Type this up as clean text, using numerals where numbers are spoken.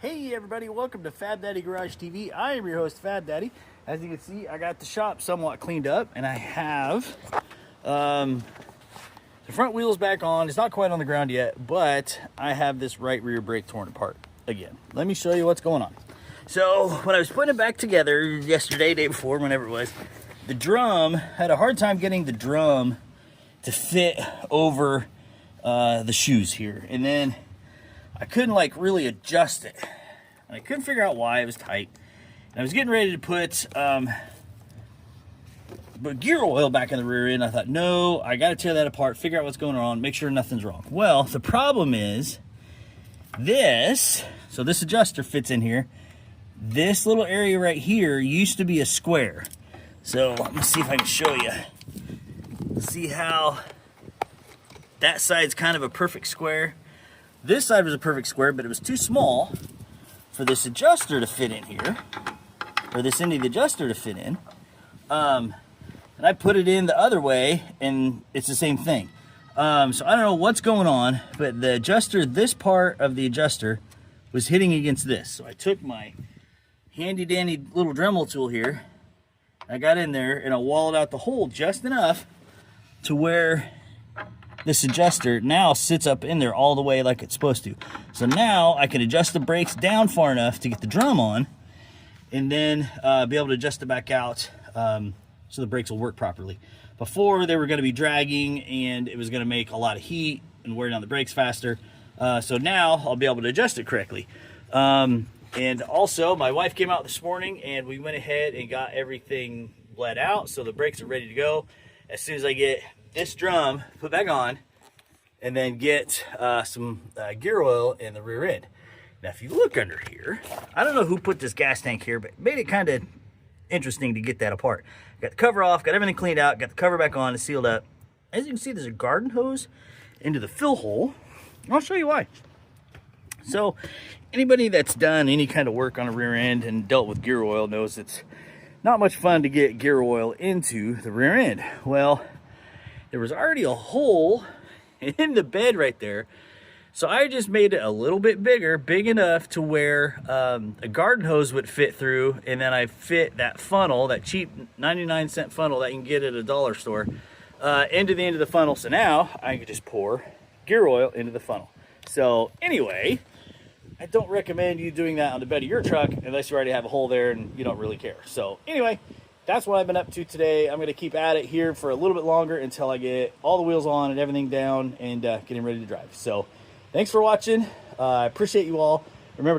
Hey everybody, welcome to Fab Daddy Garage TV. I am your host, Fab Daddy. As you can see, I got the shop somewhat cleaned up, and I have the front wheels back on. It's not quite on the ground yet, but I have this right rear brake torn apart again. Let me show you what's going on. So when I was putting it back together yesterday, day before, whenever it was, the drum, had a hard time getting the drum to fit over the shoes here. And then I couldn't like really adjust it. And I couldn't figure out why it was tight. And I was getting ready to put gear oil back in the rear end. I thought, no, I got to tear that apart, figure out what's going on, make sure nothing's wrong. Well, the problem is this, so this adjuster fits in here. This little area right here used to be a square. So let me see if I can show you. See how that side's kind of a perfect square. This side was a perfect square, but it was too small for this adjuster to fit in here, or this end of the adjuster to fit in. And I put it in the other way, and it's the same thing. So I don't know what's going on, but the adjuster, this part of the adjuster was hitting against this. So I took my handy dandy little Dremel tool here, I got in there, and I walled out the hole just enough to where this adjuster now sits up in there all the way like it's supposed to. So now I can adjust the brakes down far enough to get the drum on, and then be able to adjust it back out so the brakes will work properly. Before, they were going to be dragging, and it was going to make a lot of heat and wear down the brakes faster. So now I'll be able to adjust it correctly. And also, my wife came out this morning, and we went ahead and got everything bled out, so the brakes are ready to go. As soon as I get this drum put back on, and then get some gear oil in the rear end. Now, if you look under here, I don't know who put this gas tank here, but it made it kind of interesting to get that apart. Got the cover off, got everything cleaned out, got the cover back on and sealed up. As you can see, there's a garden hose into the fill hole. I'll show you why. So anybody that's done any kind of work on a rear end and dealt with gear oil knows it's not much fun to get gear oil into the rear end. Well, there was already a hole in the bed right there. So I just made it a little bit bigger, big enough to where a garden hose would fit through, and then I fit that funnel, that cheap 99-cent funnel that you can get at a dollar store, into the end of the funnel. So now I can just pour gear oil into the funnel. So anyway, I don't recommend you doing that on the bed of your truck unless you already have a hole there and you don't really care. So anyway, that's what I've been up to today. I'm going to keep at it here for a little bit longer until I get all the wheels on and everything down and getting ready to drive. So thanks for watching. I appreciate you all.